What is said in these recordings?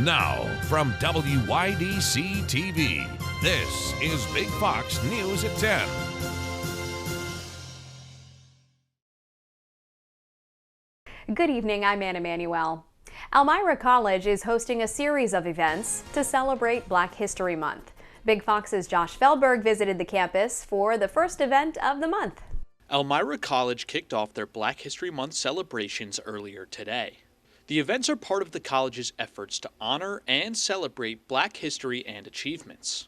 Now, from WYDC TV, this is Big Fox News at 10. Good evening, I'm Anna Manuel. Elmira College is hosting a series of events to celebrate Black History Month. Big Fox's Josh Feldberg visited the campus for the first event of the month. Elmira College kicked off their Black History Month celebrations earlier today. The events are part of the college's efforts to honor and celebrate Black history and achievements.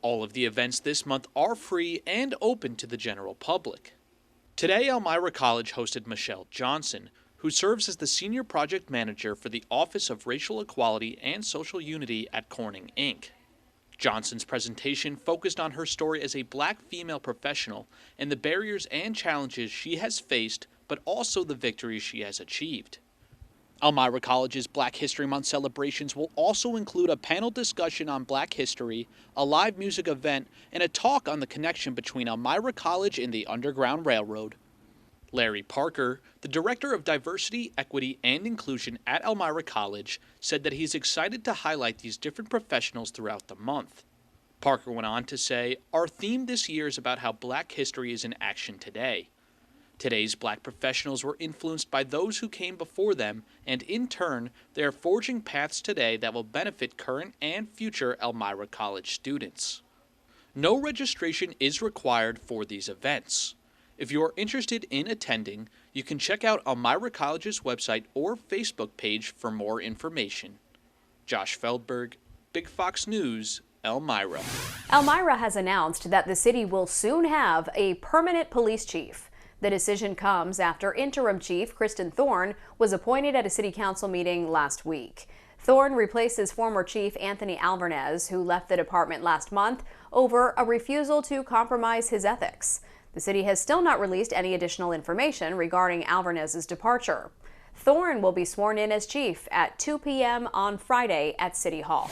All of the events this month are free and open to the general public. Today, Elmira College hosted Michelle Johnson, who serves as the Senior Project Manager for the Office of Racial Equality and Social Unity at Corning, Inc. Johnson's presentation focused on her story as a Black female professional and the barriers and challenges she has faced, but also the victories she has achieved. Elmira College's Black History Month celebrations will also include a panel discussion on Black history, a live music event, and a talk on the connection between Elmira College and the Underground Railroad. Larry Parker, the Director of Diversity, Equity, and Inclusion at Elmira College, said that he's excited to highlight these different professionals throughout the month. Parker went on to say, "Our theme this year is about how Black history is in action today. Today's Black professionals were influenced by those who came before them, and in turn, they are forging paths today that will benefit current and future Elmira College students." No registration is required for these events. If you are interested in attending, you can check out Elmira College's website or Facebook page for more information. Josh Feldberg, Big Fox News, Elmira. Elmira has announced that the city will soon have a permanent police chief. The decision comes after interim chief Kristen Thorne was appointed at a city council meeting last week. Thorne replaces former chief Anthony Alvarez, who left the department last month over a refusal to compromise his ethics. The city has still not released any additional information regarding Alvarez's departure. Thorne will be sworn in as chief at 2 p.m. on Friday at City Hall.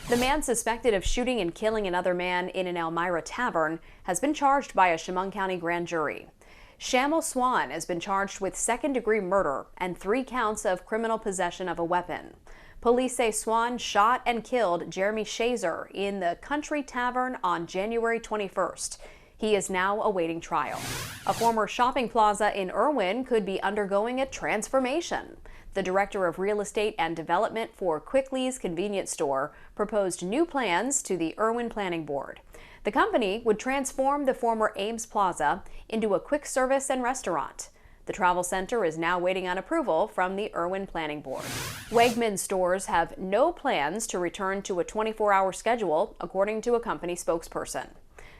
The man suspected of shooting and killing another man in an Elmira tavern has been charged by a Chemung County grand jury. Shamel Swan has been charged with second-degree murder and 3 counts of criminal possession of a weapon. Police say Swan shot and killed Jeremy Shazer in the Country Tavern on January 21st. He is now awaiting trial. A former shopping plaza in Irwin could be undergoing a transformation. The director of real estate and development for Quickly's convenience store proposed new plans to the Irwin Planning Board. The company would transform the former Ames Plaza into a quick service and restaurant. The travel center is now waiting on approval from the Irwin Planning Board. Wegmans stores have no plans to return to a 24-hour schedule, according to a company spokesperson.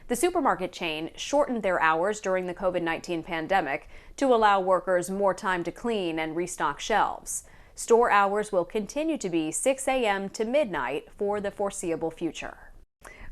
The supermarket chain shortened their hours during the COVID-19 pandemic to allow workers more time to clean and restock shelves. Store hours will continue to be 6 a.m. to midnight for the foreseeable future.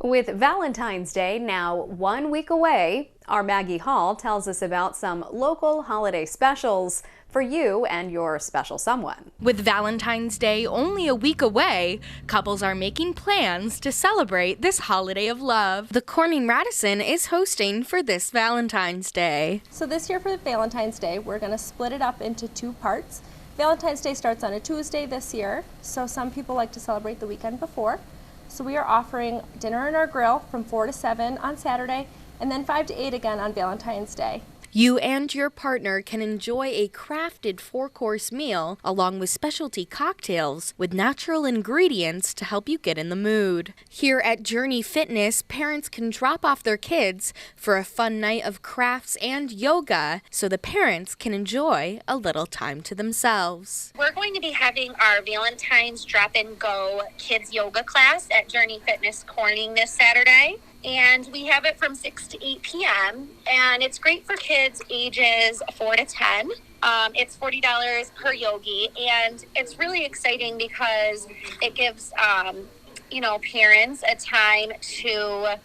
With Valentine's Day now 1 week away, our Maggie Hall tells us about some local holiday specials for you and your special someone. With Valentine's Day only a week away, couples are making plans to celebrate this holiday of love. The Corning Radisson is hosting for this Valentine's Day. So this year for Valentine's Day, we're going to split it up into 2 parts. Valentine's Day starts on a Tuesday this year, so some people like to celebrate the weekend before. So we are offering dinner in our grill from 4 to 7 on Saturday, and then 5 to 8 again on Valentine's Day. You and your partner can enjoy a crafted 4-course meal along with specialty cocktails with natural ingredients to help you get in the mood. Here at Journey Fitness, parents can drop off their kids for a fun night of crafts and yoga so the parents can enjoy a little time to themselves. We're going to be having our Valentine's Drop and Go Kids Yoga class at Journey Fitness Corning this Saturday. And we have it from 6 to 8 p.m. And it's great for kids ages 4 to 10. It's $40 per yogi. And it's really exciting because it gives, parents a time to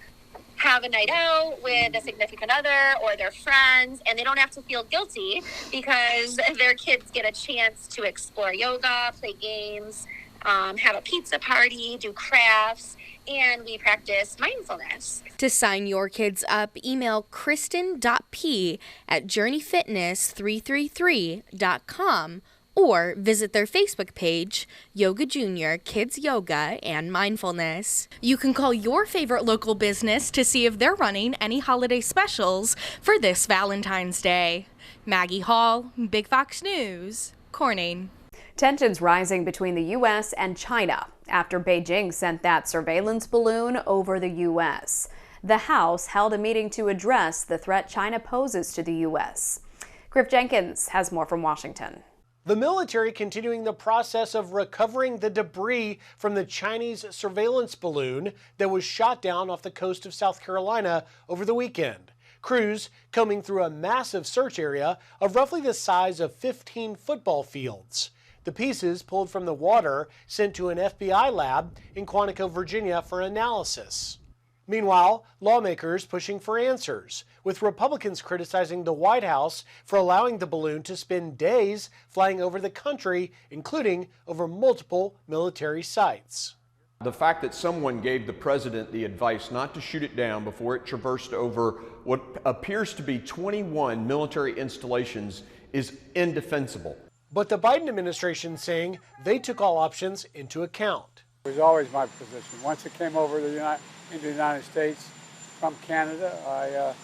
have a night out with a significant other or their friends, and they don't have to feel guilty because their kids get a chance to explore yoga, play games, have a pizza party, do crafts, and we practice mindfulness. To sign your kids up, email kristen.p@journeyfitness333.com or visit their Facebook page, Yoga Junior Kids Yoga and Mindfulness. You can call your favorite local business to see if they're running any holiday specials for this Valentine's Day. Maggie Hall, Big Fox News, Corning. Tensions rising between the U.S. and China after Beijing sent that surveillance balloon over the U.S. The House held a meeting to address the threat China poses to the U.S. Griff Jenkins has more from Washington. The military continuing the process of recovering the debris from the Chinese surveillance balloon that was shot down off the coast of South Carolina over the weekend. Crews combing through a massive search area of roughly the size of 15 football fields. The pieces pulled from the water sent to an FBI lab in Quantico, Virginia for analysis. Meanwhile, lawmakers pushing for answers, with Republicans criticizing the White House for allowing the balloon to spend days flying over the country, including over multiple military sites. The fact that someone gave the president the advice not to shoot it down before it traversed over what appears to be 21 military installations is indefensible. But the Biden administration saying they took all options into account. It was always my position. Once it came over into the United States from Canada, I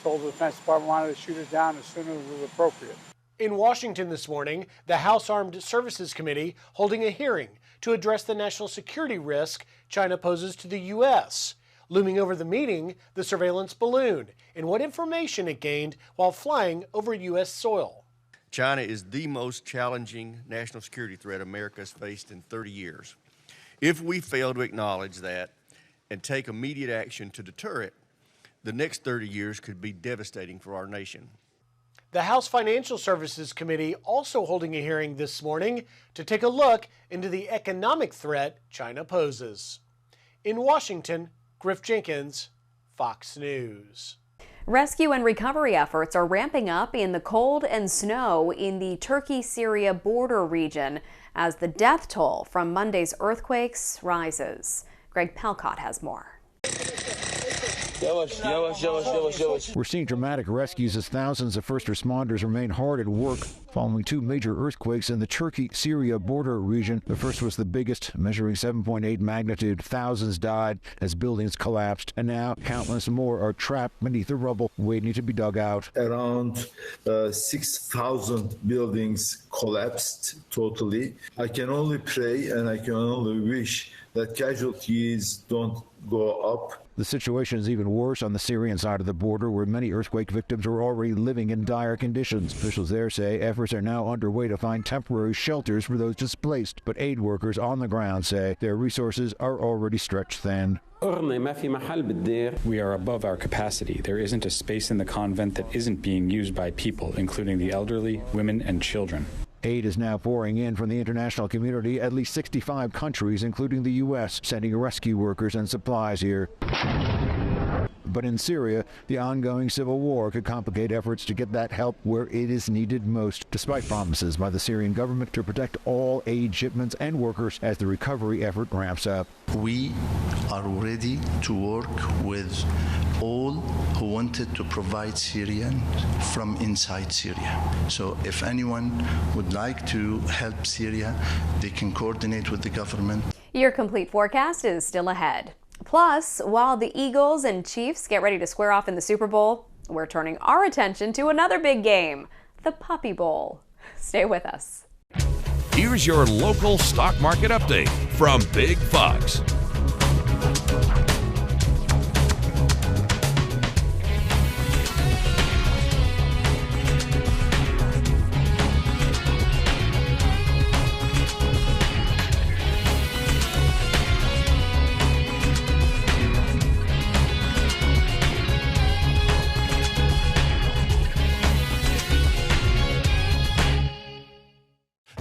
told the Defense Department I wanted to shoot it down as soon as it was appropriate. In Washington this morning, the House Armed Services Committee holding a hearing to address the national security risk China poses to the U.S. Looming over the meeting, the surveillance balloon and what information it gained while flying over U.S. soil. China is the most challenging national security threat America has faced in 30 years. If we fail to acknowledge that and take immediate action to deter it, the next 30 years could be devastating for our nation. The House Financial Services Committee also holding a hearing this morning to take a look into the economic threat China poses. In Washington, Griff Jenkins, Fox News. Rescue and recovery efforts are ramping up in the cold and snow in the Turkey-Syria border region as the death toll from Monday's earthquakes rises. Greg Pelcott has more. We're seeing dramatic rescues as thousands of first responders remain hard at work following two major earthquakes in the Turkey-Syria border region. The first was the biggest, measuring 7.8 magnitude. Thousands died as buildings collapsed, and now countless more are trapped beneath the rubble, waiting to be dug out. Around 6,000 buildings collapsed totally. I can only pray and I can only wish that casualties don't go up. The situation is even worse on the Syrian side of the border, where many earthquake victims are already living in dire conditions. Officials there say efforts are now underway to find temporary shelters for those displaced, but aid workers on the ground say their resources are already stretched thin. We are above our capacity. There isn't a space in the convent that isn't being used by people, including the elderly, women, and children. Aid is now pouring in from the international community, at least 65 countries, including the U.S., sending rescue workers and supplies here. But in Syria, the ongoing civil war could complicate efforts to get that help where it is needed most, despite promises by the Syrian government to protect all aid shipments and workers as the recovery effort ramps up. We are ready to work with all who wanted to provide Syrians from inside Syria. So if anyone would like to help Syria, they can coordinate with the government. Your complete forecast is still ahead. Plus, while the Eagles and Chiefs get ready to square off in the Super Bowl, we're turning our attention to another big game, the Puppy Bowl. Stay with us. Here's your local stock market update from Big Fox.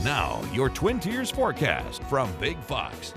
Now, your Twin Tiers forecast from Big Fox.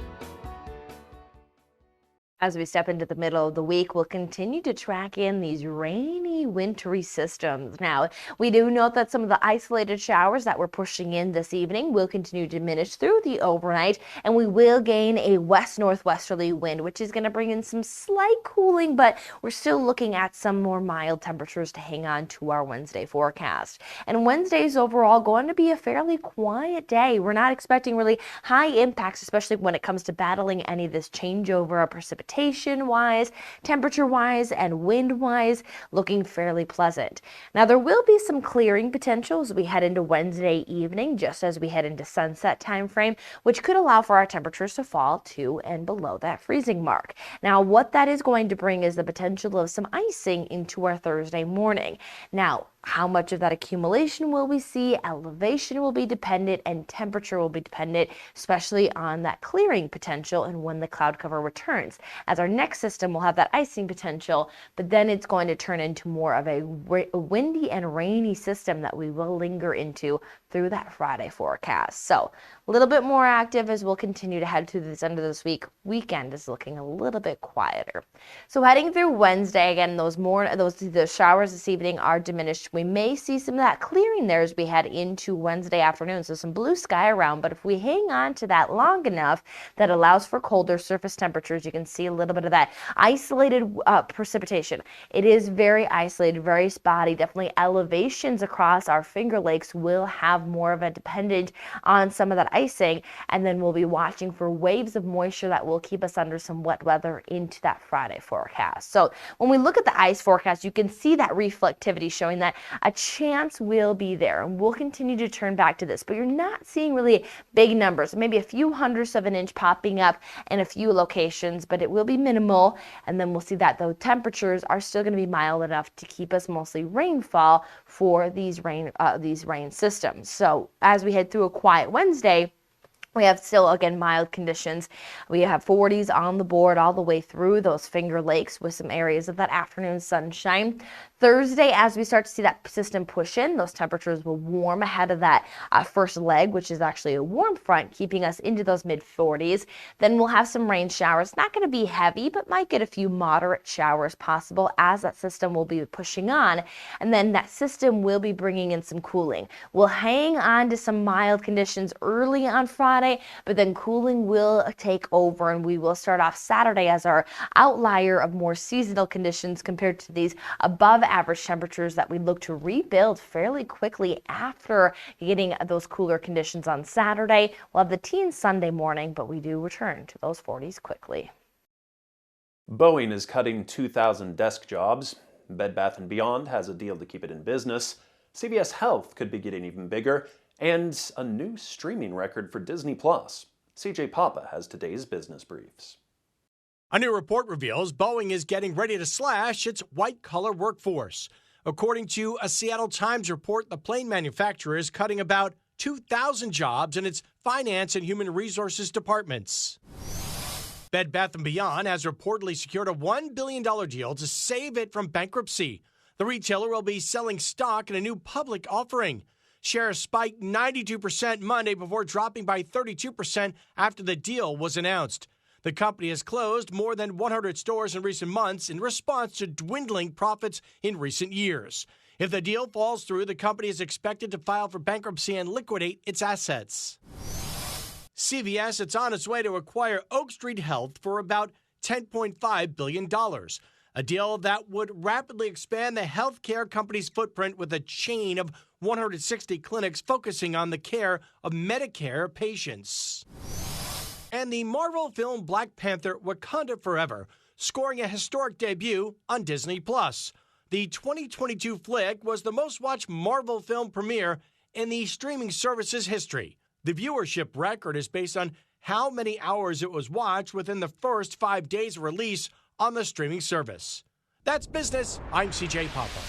As we step into the middle of the week, we'll continue to track in these rainy, wintry systems. Now, we do note that some of the isolated showers that we're pushing in this evening will continue to diminish through the overnight, and we will gain a west-northwesterly wind, which is going to bring in some slight cooling, but we're still looking at some more mild temperatures to hang on to our Wednesday forecast. And Wednesday is overall going to be a fairly quiet day. We're not expecting really high impacts, especially when it comes to battling any of this changeover of precipitation-wise, temperature-wise, and wind-wise, looking fairly pleasant. Now, there will be some clearing potential as we head into Wednesday evening, just as we head into sunset time frame, which could allow for our temperatures to fall to and below that freezing mark. Now, what that is going to bring is the potential of some icing into our Thursday morning. Now, how much of that accumulation will we see? Elevation will be dependent and temperature will be dependent, especially on that clearing potential and when the cloud cover returns. As our next system will have that icing potential, but then it's going to turn into more of a windy and rainy system that we will linger into through that Friday forecast. So a little bit more active as we'll continue to head to this end of this week. Weekend is looking a little bit quieter. So heading through Wednesday, again, the showers this evening are diminished. We may see some of that clearing there as we head into Wednesday afternoon. So some blue sky around, but if we hang on to that long enough, that allows for colder surface temperatures. You can see a little bit of that isolated precipitation. It is very isolated, very spotty. Definitely elevations across our Finger Lakes will have more of a dependent on some of that icing, and then we'll be watching for waves of moisture that will keep us under some wet weather into that Friday forecast. So when we look at the ice forecast, you can see that reflectivity showing that a chance will be there, and we'll continue to turn back to this, but you're not seeing really big numbers, maybe a few hundredths of an inch popping up in a few locations, but it will be minimal. And then we'll see that the temperatures are still going to be mild enough to keep us mostly rainfall for these rain systems. So as we head through a quiet Wednesday, we have still, again, mild conditions. We have 40s on the board all the way through those Finger Lakes with some areas of that afternoon sunshine. Thursday, as we start to see that system push in, those temperatures will warm ahead of that first leg, which is actually a warm front, keeping us into those mid-40s. Then we'll have some rain showers. Not going to be heavy, but might get a few moderate showers possible as that system will be pushing on. And then that system will be bringing in some cooling. We'll hang on to some mild conditions early on Friday, but then cooling will take over, and we will start off Saturday as our outlier of more seasonal conditions compared to these above average temperatures that we look to rebuild fairly quickly after getting those cooler conditions on Saturday. We'll have the teens Sunday morning, but we do return to those 40s quickly. Boeing is cutting 2,000 desk jobs. Bed Bath & Beyond has a deal to keep it in business. CVS Health could be getting even bigger, and a new streaming record for Disney+. CJ Papa has today's business briefs. A new report reveals Boeing is getting ready to slash its white-collar workforce. According to a Seattle Times report, the plane manufacturer is cutting about 2,000 jobs in its finance and human resources departments. Bed Bath & Beyond has reportedly secured a $1 billion deal to save it from bankruptcy. The retailer will be selling stock in a new public offering. Shares spiked 92% Monday before dropping by 32% after the deal was announced. The company has closed more than 100 stores in recent months in response to dwindling profits in recent years. If the deal falls through, the company is expected to file for bankruptcy and liquidate its assets. CVS is on its way to acquire Oak Street Health for about $10.5 billion, a deal that would rapidly expand the healthcare company's footprint with a chain of 160 clinics focusing on the care of Medicare patients. And the Marvel film Black Panther: Wakanda Forever scoring a historic debut on Disney+. The 2022 flick was the most-watched Marvel film premiere in the streaming service's history. The viewership record is based on how many hours it was watched within the first 5 days of release on the streaming service. That's business. I'm CJ Papa.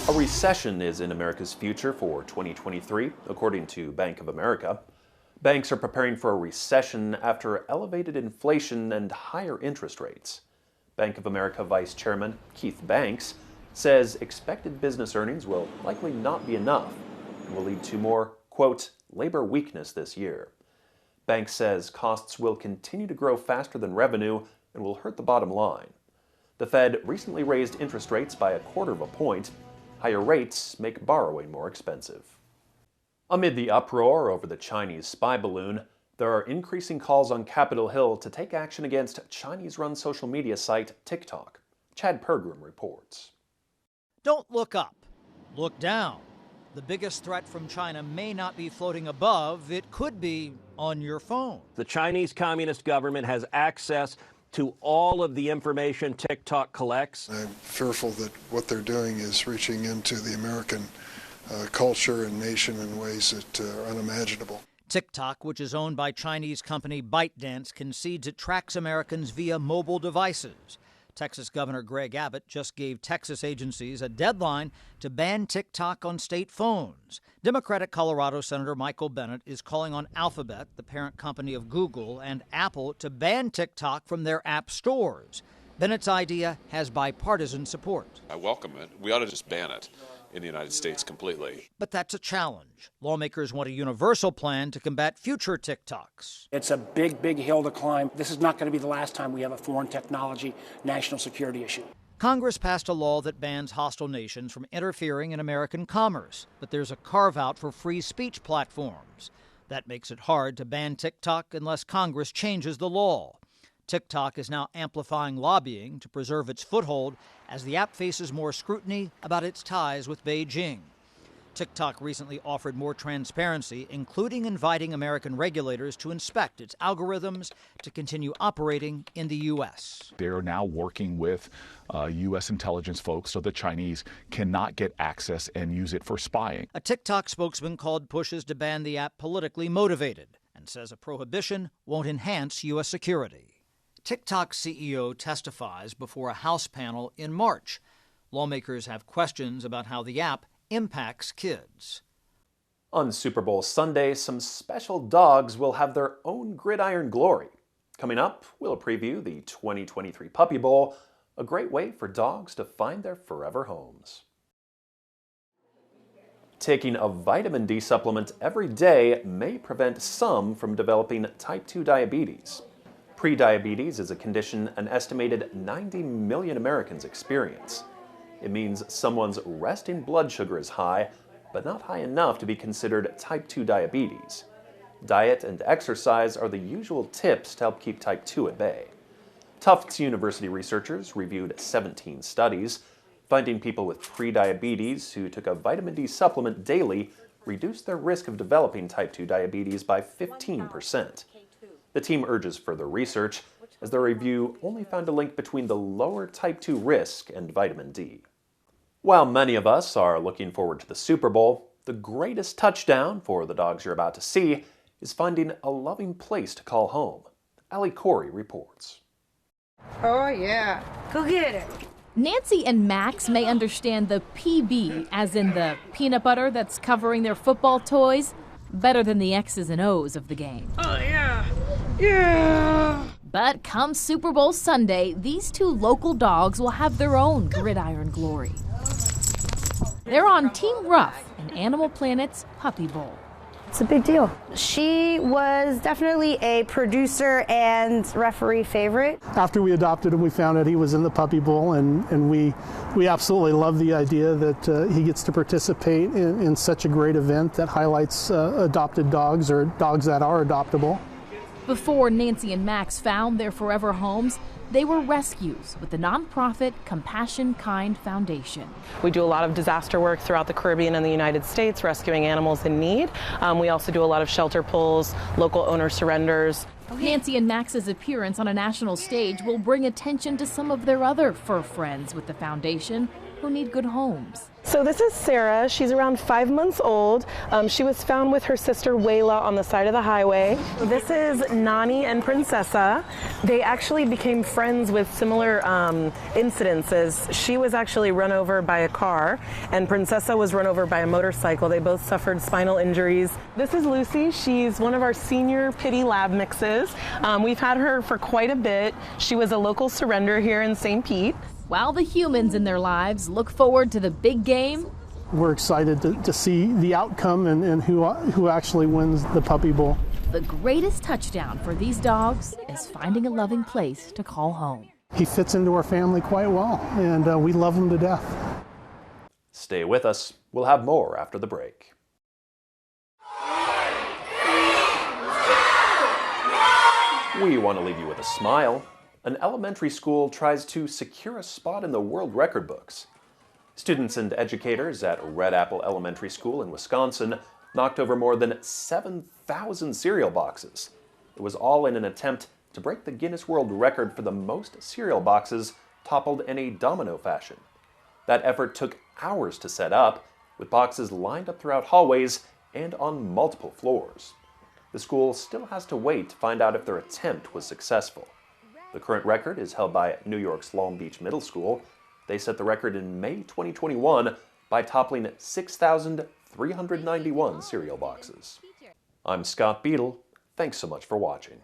A recession is in America's future for 2023, according to Bank of America. Banks are preparing for a recession after elevated inflation and higher interest rates. Bank of America Vice Chairman Keith Banks says expected business earnings will likely not be enough and will lead to more, quote, labor weakness this year. Bank says costs will continue to grow faster than revenue and will hurt the bottom line. The Fed recently raised interest rates by 1/4 point. Higher rates make borrowing more expensive. Amid the uproar over the Chinese spy balloon, there are increasing calls on Capitol Hill to take action against Chinese-run social media site TikTok. Chad Pergram reports. Don't look up, look down. The biggest threat from China may not be floating above, it could be on your phone. The Chinese Communist government has access to all of the information TikTok collects. I'm fearful that what they're doing is reaching into the American culture and nation in ways that are unimaginable. TikTok, which is owned by Chinese company ByteDance, concedes it tracks Americans via mobile devices. Texas Governor Greg Abbott just gave Texas agencies a deadline to ban TikTok on state phones. Democratic Colorado Senator Michael Bennet is calling on Alphabet, the parent company of Google, and Apple to ban TikTok from their app stores. Bennett's idea has bipartisan support. I welcome it. We ought to just ban it in the United States completely. But that's a challenge. Lawmakers want a universal plan to combat future TikToks. It's a big, big hill to climb. This is not going to be the last time we have a foreign technology national security issue. Congress passed a law that bans hostile nations from interfering in American commerce, but there's a carve-out for free speech platforms. That makes it hard to ban TikTok unless Congress changes the law. TikTok is now amplifying lobbying to preserve its foothold as the app faces more scrutiny about its ties with Beijing. TikTok recently offered more transparency, including inviting American regulators to inspect its algorithms to continue operating in the U.S. They're now working with U.S. intelligence folks so the Chinese cannot get access and use it for spying. A TikTok spokesman called pushes to ban the app politically motivated and says a prohibition won't enhance U.S. security. TikTok CEO testifies before a House panel in March. Lawmakers have questions about how the app impacts kids. On Super Bowl Sunday, some special dogs will have their own gridiron glory. Coming up, we'll preview the 2023 Puppy Bowl, a great way for dogs to find their forever homes. Taking a vitamin D supplement every day may prevent some from developing type 2 diabetes. Prediabetes is a condition an estimated 90 million Americans experience. It means someone's resting blood sugar is high, but not high enough to be considered type 2 diabetes. Diet and exercise are the usual tips to help keep type 2 at bay. Tufts University researchers reviewed 17 studies, finding people with prediabetes who took a vitamin D supplement daily reduced their risk of developing type 2 diabetes by 15%. The team urges further research, as their review only found a link between the lower type 2 risk and vitamin D. While many of us are looking forward to the Super Bowl, the greatest touchdown for the dogs you're about to see is finding a loving place to call home. Allie Corey reports. Oh yeah, go get it. Nancy and Max may understand the PB, as in the peanut butter that's covering their football toys, better than the X's and O's of the game. Oh yeah. Yeah! But come Super Bowl Sunday, these two local dogs will have their own gridiron glory. They're on Team Rough in Animal Planet's Puppy Bowl. It's a big deal. She was definitely a producer and referee favorite. After we adopted him, we found out he was in the Puppy Bowl, and we absolutely love the idea that he gets to participate in such a great event that highlights adopted dogs or dogs that are adoptable. Before Nancy and Max found their forever homes, they were rescues with the nonprofit Compassion Kind Foundation. We do a lot of disaster work throughout the Caribbean and the United States, rescuing animals in need. We also do a lot of shelter pulls, local owner surrenders. Nancy and Max's appearance on a national stage will bring attention to some of their other fur friends with the foundation who need good homes. So this is Sarah. She's around 5 months old. She was found with her sister Wayla on the side of the highway. This is Nani and Princessa. They actually became friends with similar incidences. She was actually run over by a car, and Princessa was run over by a motorcycle. They both suffered spinal injuries. This is Lucy. She's one of our senior Pity Lab mixes. We've had her for quite a bit. She was a local surrender here in St. Pete. While the humans in their lives look forward to the big game, we're excited to see the outcome and who actually wins the Puppy Bowl. The greatest touchdown for these dogs is finding a loving place to call home. He fits into our family quite well, and we love him to death. Stay with us. We'll have more after the break. We want to leave you with a smile. An elementary school tries to secure a spot in the world record books. Students and educators at Red Apple Elementary School in Wisconsin knocked over more than 7,000 cereal boxes. It was all in an attempt to break the Guinness World Record for the most cereal boxes toppled in a domino fashion. That effort took hours to set up, with boxes lined up throughout hallways and on multiple floors. The school still has to wait to find out if their attempt was successful. The current record is held by New York's Long Beach Middle School. They set the record in May 2021 by toppling 6,391 cereal boxes. I'm Scott Beadle. Thanks so much for watching.